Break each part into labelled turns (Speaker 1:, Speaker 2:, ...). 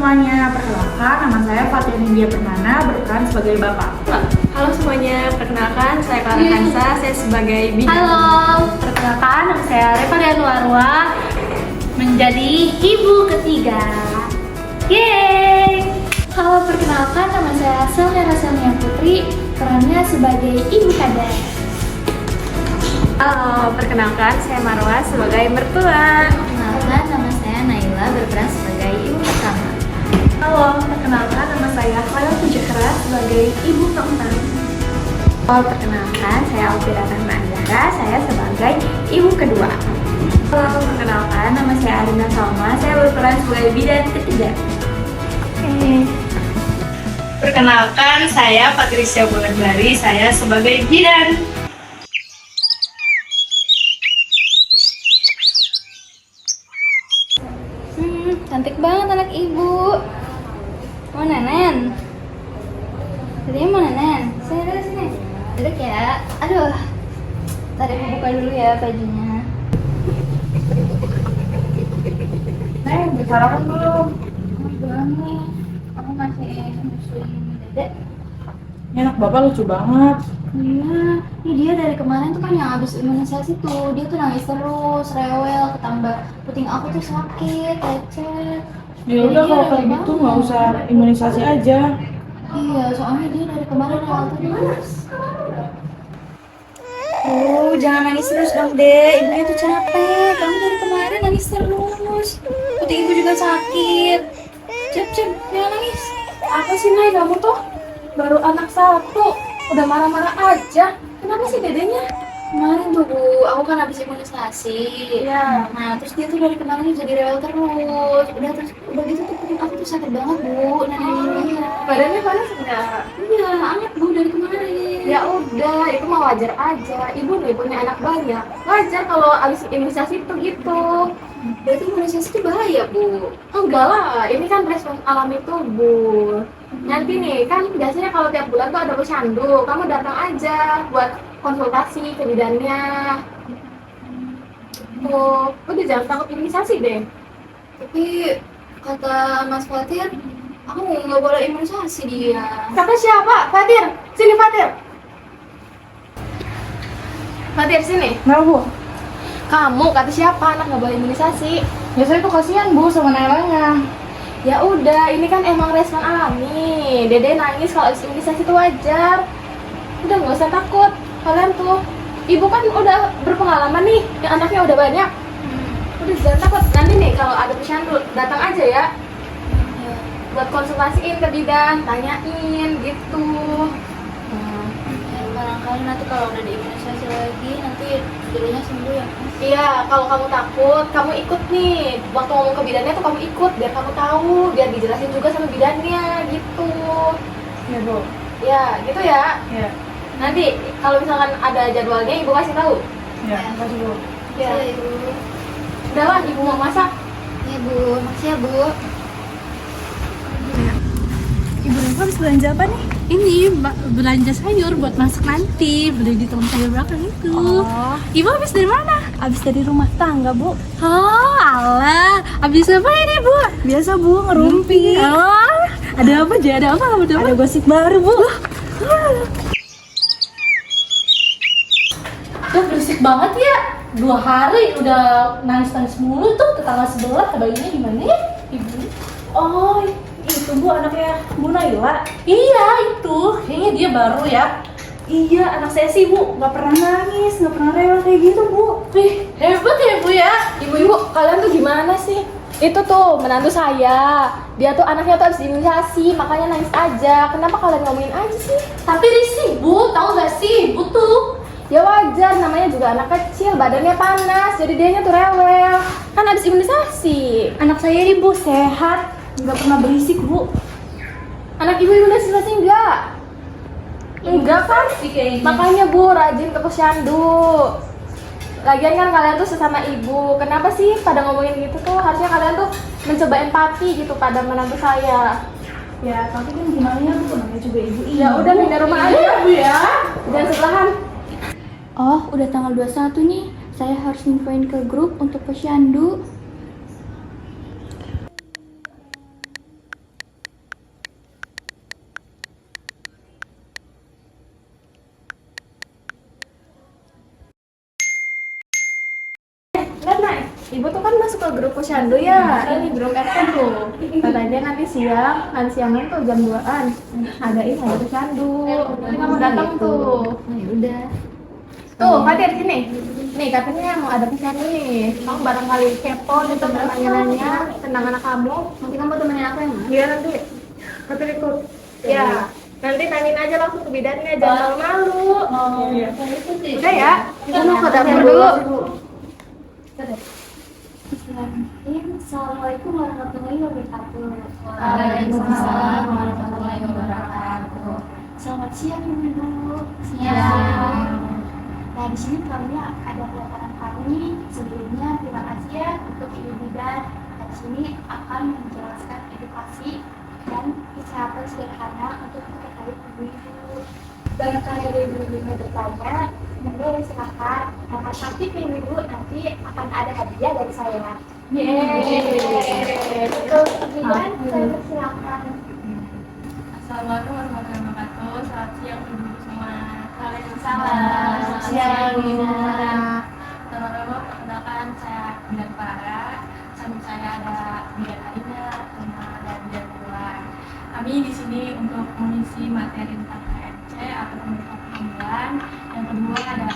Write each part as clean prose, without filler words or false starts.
Speaker 1: semuanya, perkenalkan nama saya Fatia Nindya Permana, berperan sebagai bapak.
Speaker 2: Halo semuanya, perkenalkan saya Clara Kansa, saya sebagai bidan.
Speaker 3: Halo, perkenalkan nama saya Reva Deanwarwa, menjadi ibu ketiga. Yeay! Halo, perkenalkan nama saya Selena Rasania Putri, perannya sebagai ibu kades.
Speaker 2: Halo, perkenalkan saya Marwa sebagai mertua.
Speaker 3: Perkenalkan nama saya Naila, berperan sebagai ibu pertama.
Speaker 1: Halo, perkenalkan nama saya Clara Pujekara sebagai ibu keempat.
Speaker 2: Halo, perkenalkan saya Alfira Rahma Andara, saya sebagai ibu kedua.
Speaker 3: Halo, perkenalkan nama saya Arina Salma, saya berperan sebagai bidan ketiga.
Speaker 4: Perkenalkan, saya Patricia Wulandari, saya sebagai bidan.
Speaker 3: Cantik banget anak ibu. Mau nenen? Tadinya mau nenen? Sini dulu sini. Duduk ya. Aduh. Tadi ibu buka dulu ya bajunya.
Speaker 1: Neng, sarapan belum?
Speaker 3: Belum nih. Aku masih nyusuin dedek.
Speaker 1: Ini anak bapak lucu banget.
Speaker 3: Iya, ini dia dari kemarin tuh kan yang habis imunisasi tuh, dia tuh nangis terus, rewel, ketambah puting aku tuh sakit, lecet.
Speaker 1: Ya udah kalau kayak gitu nggak usah imunisasi aja.
Speaker 3: Iya, soalnya dia dari kemarin rewel terus. Jangan nangis terus dong, Dek. Ibunya tuh capek. Kamu dari kemarin nangis terus. Puting ibu juga sakit. Cep, jangan nangis.
Speaker 2: Apa sih Nay, kamu tuh baru anak satu, udah marah-marah aja. Kenapa sih dedenya?
Speaker 3: Kemarin tuh Bu, aku kan habis imunisasi.
Speaker 2: Iya.
Speaker 3: Nah, terus dia tuh dari kemarin jadi rewel terus. Udah gitu tuh puting aku tuh sakit banget Bu. Nah, ini
Speaker 2: Badannya panas enggak?
Speaker 3: iya, anget Bu dari kemarin.
Speaker 2: Ya udah, itu mah wajar aja. Ibu nih punya anak banyak. Wajar kalau abis imunisasi itu gitu.
Speaker 3: Berarti imunisasi itu bahaya Bu.
Speaker 2: Enggak lah, ini kan respon alami tubuh. Nanti nih, kan biasanya kalau tiap bulan tuh ada posyandu. Kamu datang aja buat konsultasi ke bidannya. Tuh, udah jangan takut imunisasi deh.
Speaker 3: Tapi kata Mas Fatir, aku nggak boleh imunisasi dia.
Speaker 2: Kata siapa? Fatir, sini Fatir. Fatir sini.
Speaker 1: Nah bu,
Speaker 2: Kamu kata siapa anak nggak boleh imunisasi?
Speaker 1: biasanya tuh kasihan bu sama Nailanya.
Speaker 2: Ya udah, ini kan emang respon alami. Dede nangis kalau habis imunisasi itu wajar. Udah nggak usah takut. Kalian tuh, ibu kan udah berpengalaman nih, yang anaknya udah banyak. Udah jangan takut. Nanti nih kalau ada posyandu datang aja ya. Buat konsultasiin ke bidan, tanyain gitu.
Speaker 3: Barangkali nanti kalau udah diimunisasi lagi, nanti jadinya sembuh ya Mas?
Speaker 2: Iya, kalau kamu takut, kamu ikut nih. Waktu ngomong ke bidannya tuh kamu ikut, biar kamu tahu, biar dijelasin juga sama bidannya gitu.
Speaker 1: Ya bu.
Speaker 2: Ya, gitu ya.
Speaker 1: Ya.
Speaker 2: Nanti kalau misalkan ada jadwalnya ibu kasih tahu.
Speaker 1: Ya, makasih bu.
Speaker 2: Ya.
Speaker 3: Iya Ibu.
Speaker 2: Udahlah, ibu mau masak.
Speaker 3: Iya Bu, makasih ya Bu.
Speaker 4: Ibu Reva habis belanja apa nih? Ini belanja sayur buat masak nanti. Beli di tukang sayur belakang itu.
Speaker 2: Oh.
Speaker 4: Ibu habis dari mana?
Speaker 2: Habis dari rumah tangga, Bu.
Speaker 4: Oh, alah. Habis apa ini, Bu?
Speaker 2: Biasa, Bu, ngerumpi.
Speaker 4: Oh, ada apa aja? Ada apa?
Speaker 2: Ada gosip baru, Bu.
Speaker 4: Tuh berisik banget ya. 2 hari udah nangis-nangis mulu tuh. Tetangga sebelah bayinya gimana ya? Ibu.
Speaker 1: Oh, itu bu anaknya Bu Naila.
Speaker 4: Iya, itu. Kayaknya dia baru ya.
Speaker 1: Iya, anak saya sih bu, nggak pernah nangis, nggak pernah rewel kayak gitu bu.
Speaker 4: Wih, hebat ya, Bu ya.
Speaker 2: Ibu-ibu, kalian tuh gimana sih? Itu tuh menantu saya. Dia tuh anaknya tuh habis imunisasi, makanya nangis aja. Kenapa kalian ngomongin aja sih?
Speaker 4: Tapi risih, Bu. Tahu gak sih, Bu tuh.
Speaker 2: Ya wajar, namanya juga anak kecil, badannya panas, jadi dianya tuh rewel. Kan habis imunisasi.
Speaker 1: Anak saya ini bu sehat, nggak pernah berisik bu.
Speaker 2: Anak ibu imunisasi enggak? Enggak kan?
Speaker 4: Sih kayaknya.
Speaker 2: Makanya Bu, rajin ke posyandu. Lagian kan kalian tuh sesama ibu. Kenapa sih pada ngomongin gitu tuh? Harusnya kalian tuh mencoba empati gitu pada menantu saya.
Speaker 1: Ya, tapi kan gimana ya bu, namanya juga ibu.
Speaker 2: Ya udah pindah rumah aja, Bu ya. Jangan sebelahan.
Speaker 3: Oh, udah tanggal 21 nih. Saya harus infoin ke grup untuk posyandu.
Speaker 2: Ibu tuh kan masuk ke grup posyandu ya, ini grup RT tuh. Katanya nanti siangan tuh jam 2-an adain hari posyandu. Nanti kamu datang tuh.
Speaker 3: Nah, ya udah.
Speaker 2: Tuh, Fatir sini. Nih katanya mau ada posyandu nih. Kamu barangkali kepo nih nanya tentang anak kamu.
Speaker 3: Nanti kamu temenin aku ya, Ma?
Speaker 2: Iya nanti. Fatir ikut. Ya. Nanti tanyain aja langsung ke bidannya, jangan malu-malu.
Speaker 4: Oh,
Speaker 2: Iya.
Speaker 4: iya.
Speaker 2: Udah ya.
Speaker 3: Kita mau ke dapur dulu. Assalamualaikum warahmatullahi wabarakatuh.
Speaker 2: Waalaikumsalam
Speaker 3: warahmatullahi wabarakatuh. Selamat siang Ibu.
Speaker 2: Siang.
Speaker 3: Nah, di sini kami ada kedatangan kami. Sebelumnya terima kasih ya untuk Ibu Bidan. Nah, di sini akan menjelaskan edukasi dan kesehatan sederhana untuk terkait ibu-ibu. Barangkali ada ibu-ibu yang bertanya, monggo silakan. Nah, tapi ibu-ibu nanti akan ada hadiah dari saya.
Speaker 2: Yeay.
Speaker 3: Untuk Bidan, saya persilakan.
Speaker 5: Assalamualaikum warahmatullahi wabarakatuh. Selamat siang ibu semua.
Speaker 2: Selamat siang, Ibu.
Speaker 5: Teman-teman, perkenalkan saya Bidan Farah. Samping saya ada Bidan Alina, sama ada Bidan Puan. Kami di sini untuk mengisi materi tentang KMC atau pembentukan kehamilan. Yang kedua ada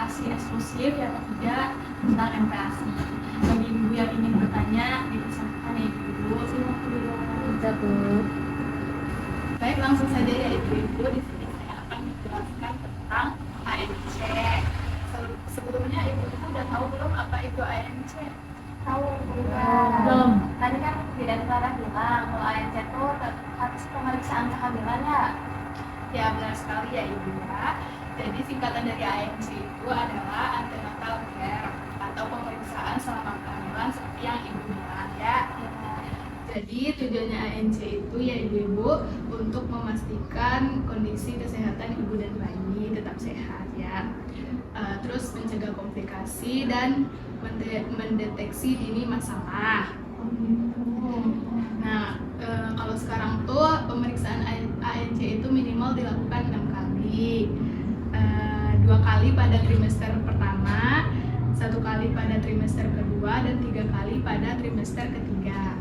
Speaker 5: ASI eksklusif. Yang ketiga tentang MPASI. Bagi ibu yang ingin bertanya, dipersilakan ya ibu.
Speaker 3: Kita tuh.
Speaker 5: Baik, langsung saja ya ibu-ibu. Di sini saya akan menjelaskan tentang ANC. Sebelumnya ibu-ibu udah tahu belum apa itu ANC?
Speaker 2: Tahu
Speaker 4: Belum.
Speaker 2: Tadi kan Bidan Clara bilang kalau ANC itu harus pemeriksaan kehamilan ya.
Speaker 5: Ya benar sekali ya ibu ya. Jadi singkatan dari ANC itu adalah antenatal care atau pemeriksaan selama kehamilan seperti yang ibu bilang ya. Jadi tujuannya ANC itu ya ibu-ibu untuk memastikan kondisi kesehatan ibu dan bayi tetap sehat ya. Terus mencegah komplikasi dan mendeteksi dini masalah. Nah, kalau sekarang tuh pemeriksaan ANC itu minimal dilakukan 6 kali. 2 kali pada trimester pertama, 1 kali pada trimester kedua, dan 3 kali pada trimester ketiga.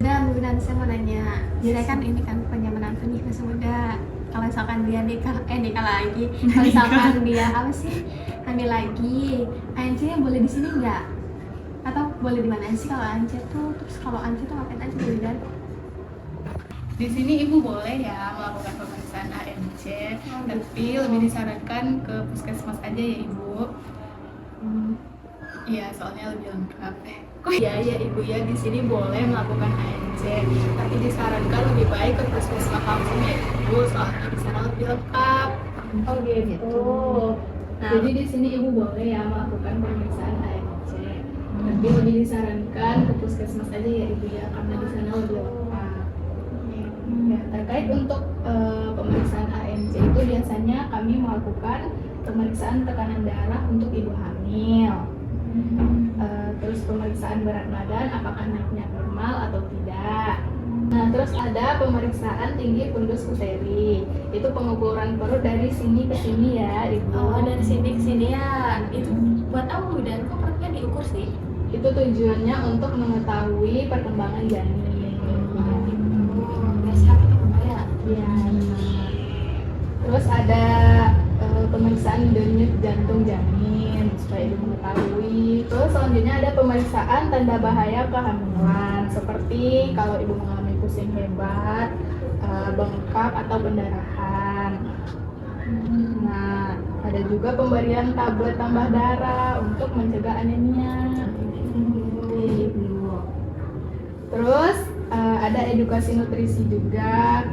Speaker 2: Dan Bu Bidan, saya mau nanya, saya kan ini kan penyamanan nikah semuda. Kalau misalkan dia nikah lagi, kalau misalkan dia apa sih hamil lagi, ANC-nya boleh di sini nggak? Atau boleh di mana sih kalau ANC tuh? Terus kalau ANC tuh ngapain aja Bu Bidan?
Speaker 5: Di sini ibu boleh ya melakukan pemeriksaan ANC, tapi lebih disarankan ke puskesmas aja ya ibu. Iya, soalnya lebih lengkap. Iya ya ibu ya, di sini boleh melakukan ANC, tapi disarankan lebih baik ke puskesmas langsung ya ibu, soalnya di sana lebih lengkap.
Speaker 2: Oh gitu.
Speaker 5: Nah, jadi di sini ibu boleh ya melakukan pemeriksaan ANC, tapi lebih disarankan ke puskesmas aja ya ibu ya, karena di sana lebih lengkap. Ya, terkait untuk pemeriksaan ANC itu biasanya kami melakukan pemeriksaan tekanan darah untuk ibu hamil. Terus pemeriksaan berat badan apakah naiknya normal atau tidak. Nah, terus ada pemeriksaan tinggi fundus uteri. Itu pengukuran perut dari sini ke sini ya, Ibu.
Speaker 2: Oh, dari sini ke sini ya. Itu buat apa Bu Bidan? Kok perutnya diukur sih?
Speaker 5: Itu tujuannya untuk mengetahui perkembangan janin.
Speaker 2: Sehat atau enggak ya?
Speaker 5: Iya, benar. Terus ada pemeriksaan denyut jantung janin supaya ibu mengetahui. Terus selanjutnya ada pemeriksaan tanda bahaya kehamilan seperti kalau ibu mengalami pusing hebat, bengkak atau pendarahan. Nah, ada juga pemberian tablet tambah darah untuk mencegah anemia. Terus ada edukasi nutrisi juga.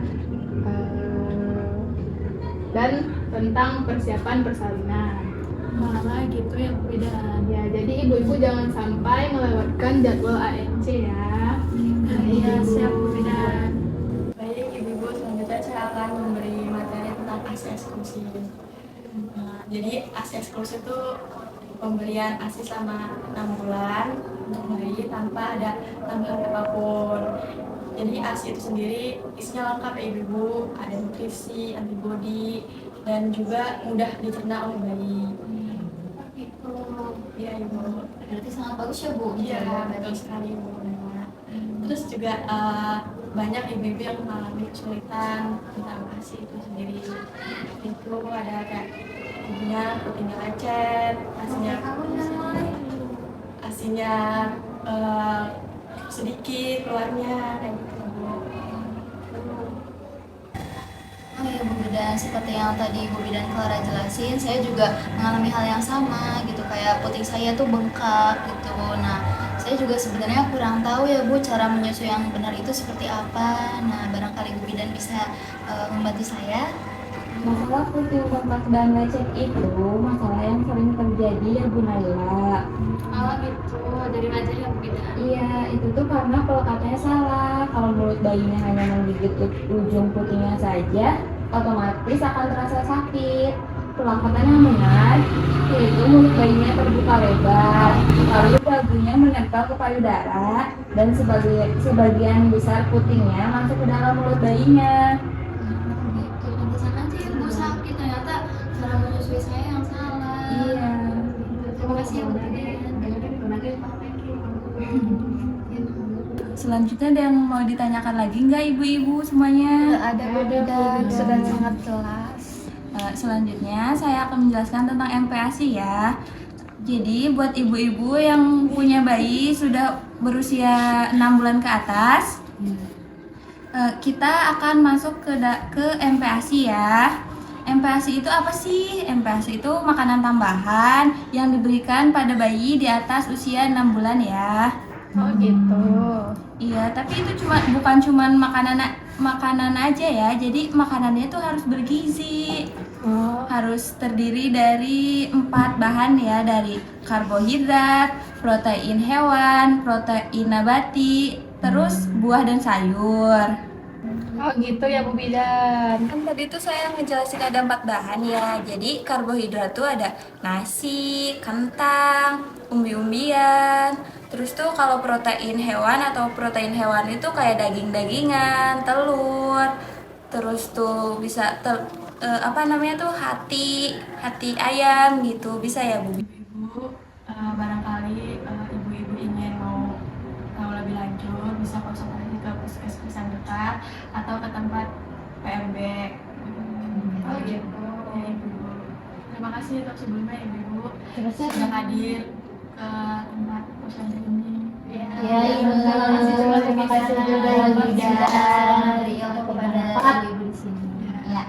Speaker 5: Dan tentang persiapan persalinan.
Speaker 2: Malah gitu ya Bu Bidan.
Speaker 5: Ya, jadi ibu-ibu jangan sampai melewatkan jadwal ANC ya.
Speaker 2: Iya, siap Bu Bidan.
Speaker 1: Baik ibu-ibu, selanjutnya saya akan memberi materi tentang ASI eksklusif. Jadi ASI eksklusif itu pemberian ASI selama 6 bulan untuk bayi tanpa ada tambahan apapun. Jadi ASI itu sendiri isinya lengkap ya ibu-ibu, ada nutrisi, antibodi, dan juga mudah dicerna oleh bayi.
Speaker 3: Gitu.
Speaker 1: Iya ibu.
Speaker 3: Berarti sangat bagus ya Bu.
Speaker 1: Iya
Speaker 3: Jawa
Speaker 1: betul
Speaker 3: Barat.
Speaker 1: sekali ibu. Terus juga banyak ibu-ibu yang mengalami kesulitan tentang ASI itu sendiri. Itu ada kayak ibunya putingnya lecet, asinya sedikit keluarnya kayak gitu Bu.
Speaker 3: Oh iya Bu Bidan, seperti yang tadi Bu Bidan Clara jelasin, saya juga mengalami hal yang sama gitu, kayak puting saya tuh bengkak gitu. Nah, saya juga sebenarnya kurang tahu ya Bu cara menyusui yang benar itu seperti apa. Nah, barangkali Bu Bidan bisa membantu saya.
Speaker 2: Masalah puting bengkak dan lecet itu masalah yang sering terjadi ya Bu Naila.
Speaker 5: Oh gitu, dari belajar yang beda.
Speaker 2: Iya, itu tuh karena pelekatnya salah. Kalau mulut bayinya hanya menggigit ujung putingnya saja, otomatis akan terasa sakit. Pelekatan yang benar, yaitu mulut bayinya terbuka lebar, lalu dagunya menempel ke payudara, dan sebagian besar putingnya masuk ke dalam mulut bayinya.
Speaker 3: Gitu, pantesan aja Ibu sakit, ternyata cara menyusui saya yang salah.
Speaker 2: Iya.
Speaker 3: Terima kasih ya Bu Bidan.
Speaker 6: Selanjutnya ada yang mau ditanyakan lagi nggak ibu-ibu semuanya?
Speaker 3: Ada Bu Bidan, sudah sangat jelas.
Speaker 6: Selanjutnya saya akan menjelaskan tentang MPASI ya. Jadi buat ibu-ibu yang punya bayi sudah berusia 6 bulan ke atas, kita akan masuk ke MPASI ya. MPASI itu apa sih? MPASI itu makanan tambahan yang diberikan pada bayi di atas usia 6 bulan ya.
Speaker 5: Oh gitu.
Speaker 6: Iya, tapi itu bukan cuman makanan aja ya. Jadi makanannya itu harus bergizi. Harus terdiri dari 4 bahan ya, dari karbohidrat, protein hewan, protein nabati, terus buah dan sayur.
Speaker 5: Oh gitu ya Bu Bidan.
Speaker 6: Kan tadi tuh saya ngejelasin ada 4 bahan ya. Jadi karbohidrat tuh ada nasi, kentang, umbi-umbian. Terus tuh kalau protein hewan itu kayak daging-dagingan, telur. Terus tuh bisa hati ayam gitu. Bisa ya, Bu?
Speaker 1: Ibu, barangkali ibu-ibu ingin mau tahu lebih lanjut bisa konsultasi ke puskesmas yang dekat atau ke tempat PMB.
Speaker 5: Oh gitu.
Speaker 1: Ya ibu. Terima kasih untuk sebelumnya ibu sudah hadir ke tempat posyandu ini.
Speaker 3: Ya Ibu, terima kasih juga Ibu Bidan kepada Ibu di sini. Ya.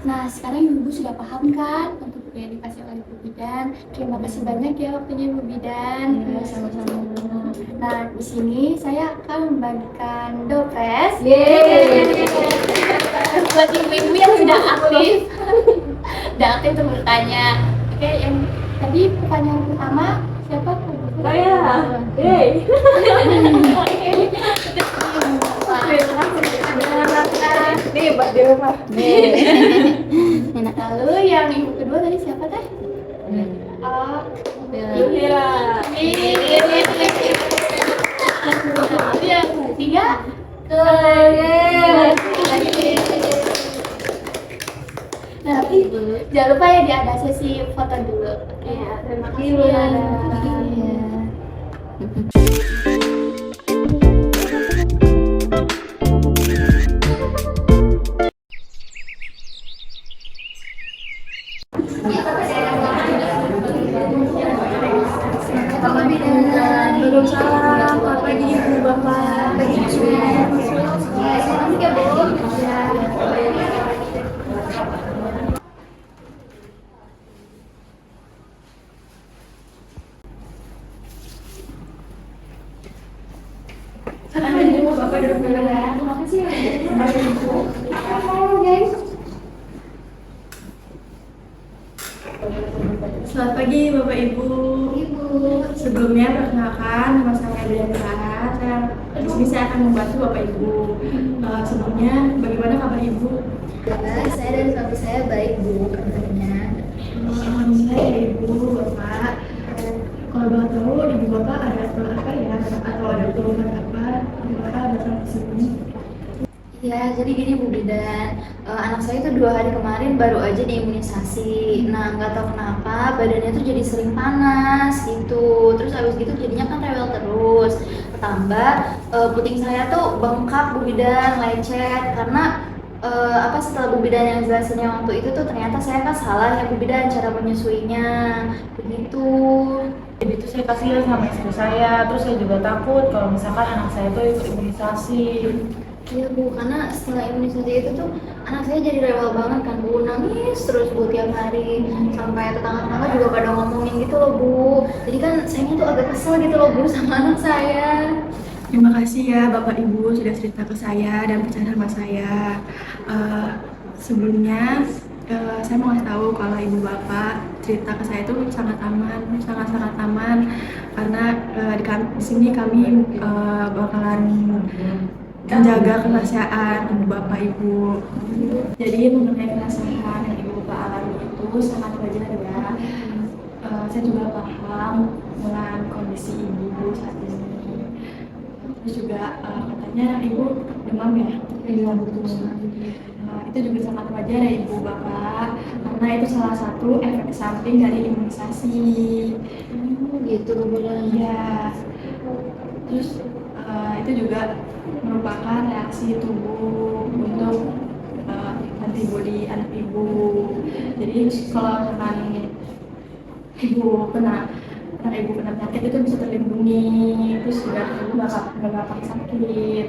Speaker 7: Nah, sekarang Ibu sudah paham kan untuk yang dikasih oleh Ibu Bidan. Terima kasih banyak ya waktunya Ibu Bidan.
Speaker 3: Sama-sama.
Speaker 7: Nah, di sini saya akan membagikan dopres. Buat ibu-ibu yang sudah aktif, untuk bertanya. Oke, yang tadi pertanyaan pertama siapa?
Speaker 2: Saya. Hey. Nih, Mbak di rumah.
Speaker 7: Lalu yang ibu kedua tadi siapa teh?
Speaker 2: Yuhira.
Speaker 7: Lalu yang ketiga? Nah, tapi jangan lupa ya ada sesi foto dulu. Ya, terima kasih.
Speaker 1: Waalaikumsalam. Selamat pagi ibu bapak. Selamat pagi Bapak Ibu. Sebelumnya perkenalkan nama saya Dian Clara. Di sini saya akan membantu Bapak Ibu. Sebelumnya bagaimana kabar Ibu?
Speaker 3: Saya dan suami saya baik Bu kabarnya.
Speaker 1: Alhamdulillah ya Ibu, Bapak. Kalau boleh tahu Ibu Bapak ada keluhan apa ya? Atau ada keluhan apa? Ibu Bapak datang ke sini.
Speaker 3: Ya, jadi gini Bu Bidan, anak saya itu 2 hari kemarin baru aja diimunisasi. Nah, nggak tahu kenapa badannya tuh jadi sering panas gitu. Terus habis gitu jadinya kan rewel terus. Ketambah puting saya tuh bengkak Bu Bidan, lecet karena setelah Bu Bidan yang jelasinnya waktu itu tuh ternyata saya kan salah ya Bu Bidan cara menyusuinya. Begitu.
Speaker 8: Jadi itu saya kasihan sama istri saya, terus saya juga takut kalau misalkan anak saya tuh ikut imunisasi.
Speaker 3: Iya Bu, karena setelah imunisasi itu tuh anak saya jadi rewel banget kan Bu, nangis terus Bu tiap hari sampai tetangga-tetangga juga pada ngomongin gitu loh Bu. Jadi kan saya tuh agak kesel gitu loh Bu sama anak saya.
Speaker 1: Terima kasih ya Bapak Ibu sudah cerita ke saya dan percaya sama saya. Sebelumnya saya mau ngasih tahu kalau Ibu Bapak cerita ke saya itu sangat aman, sangat-sangat aman karena di sini kami bakalan menjaga kerahasiaan Ibu Bapak Ibu. Jadi mengenai kerahasiaan yang Ibu Bapak alami itu sangat wajar ya. Saya juga paham dengan kondisi Ibu saat ini. Terus juga katanya Ibu demam ya? Iya betul. Itu juga sangat wajar ya Ibu Bapak karena itu salah satu efek samping dari imunisasi.
Speaker 3: Gitu Bu Bidan.
Speaker 1: Iya. Terus itu juga merupakan reaksi tubuh untuk antibodi anak Ibu. Jadi kalau misalkan Ibu kena penyakit itu bisa terlindungi, terus juga Ibu nggak gampang sakit.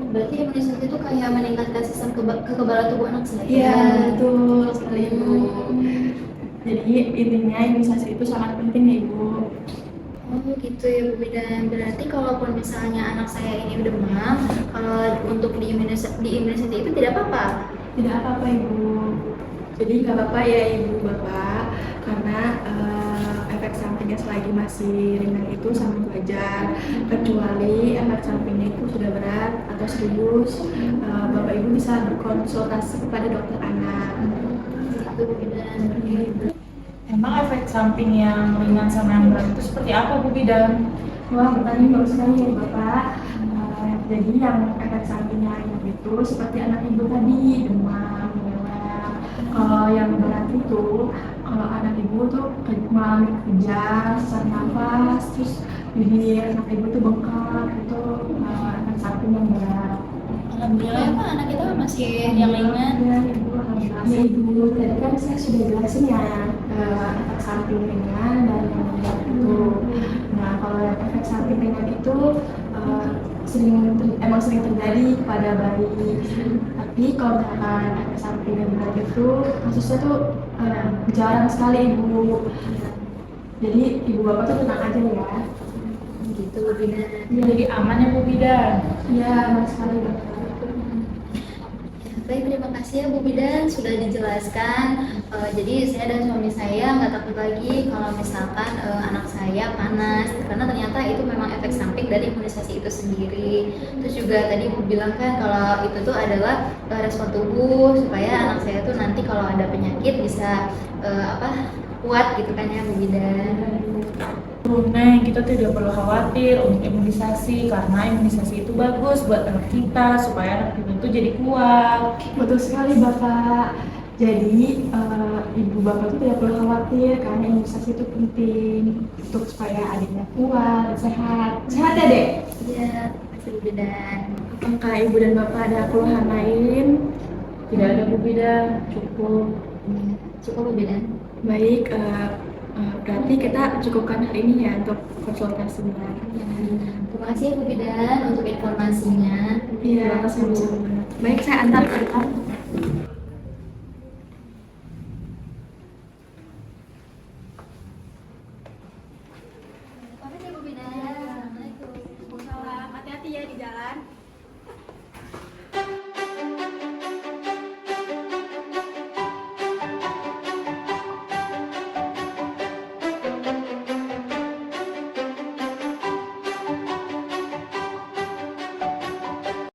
Speaker 3: Berarti imunisasi itu kayak meningkatkan sistem kekebalan tubuh anak saya.
Speaker 1: Iya betul sekali Ibu. Jadi intinya imunisasi itu sangat penting ya Ibu.
Speaker 3: Oh gitu ya Bu Bidan. Berarti kalaupun misalnya anak saya ini demam, kalau untuk diimunisasi itu tidak apa-apa?
Speaker 1: Tidak apa-apa Ibu. Jadi nggak apa-apa ya Ibu Bapak karena efek sampingnya selagi masih ringan itu sangat wajar. Kecuali efek sampingnya itu sudah berat atau serius, Bapak Ibu bisa berkonsultasi kepada dokter anak.
Speaker 3: Gitu Bu Bidan.
Speaker 8: Emang efek samping yang ringan sama yang berat itu seperti apa Bu Bidan?
Speaker 1: Wah, pertanyaan bagus sekali ya Bapak. Jadi yang efek sampingnya ringan itu seperti anak Ibu tadi, demam, melek. Kalau yang berat itu, kalau anak Ibu tuh mengalami kejang, sesak nafas, terus bibir anak Ibu tuh bengkak, itu efek samping yang berat.
Speaker 3: Alhamdulillah ya Pak, anak kita masih yang ringan.
Speaker 1: Ya Ibu, alhamdulillah. Ya Ibu, tadi kan saya sudah jelasin ya efek samping ringan dan yang berat itu. Nah, kalau yang efek samping ringan itu emang sering terjadi kepada bayi. Tapi kalau misalkan efek samping yang berat itu kasusnya tuh jarang sekali Ibu. Jadi Ibu Bapak tuh tenang aja ya.
Speaker 3: Gitu Bu Bidan.
Speaker 8: Jadi aman ya Bu Bidan?
Speaker 1: Iya, aman sekali Bapak.
Speaker 3: Baik, terima kasih ya Bu Bidan sudah dijelaskan. Jadi saya dan suami saya nggak takut lagi kalau misalkan anak saya panas, karena ternyata itu memang efek samping dari imunisasi itu sendiri. Terus juga tadi Bu bilang kan kalau itu tuh adalah respon tubuh supaya anak saya tuh nanti kalau ada penyakit bisa kuat gitu kan ya Bu Bidan.
Speaker 8: Neng, kita tidak perlu khawatir untuk imunisasi karena imunisasi itu bagus buat anak kita supaya anak kita itu jadi kuat.
Speaker 1: Betul sekali Bapak. Jadi Ibu Bapak itu tidak perlu khawatir karena imunisasi itu penting untuk supaya adiknya kuat dan sehat. Sehat ya Dek?
Speaker 3: Iya, makasih Bu Bidan.
Speaker 1: Apakah Ibu dan Bapak ada keluhan lain?
Speaker 8: Tidak ada Bu Bidan, cukup.
Speaker 3: Cukup Bu Bidan.
Speaker 1: Baik, berarti kita cukupkan hari ini ya untuk konsultasinya.
Speaker 3: Terima kasih ya Bu Bidan untuk informasinya.
Speaker 1: Iya, sama-sama. Baik, saya antar ke depan.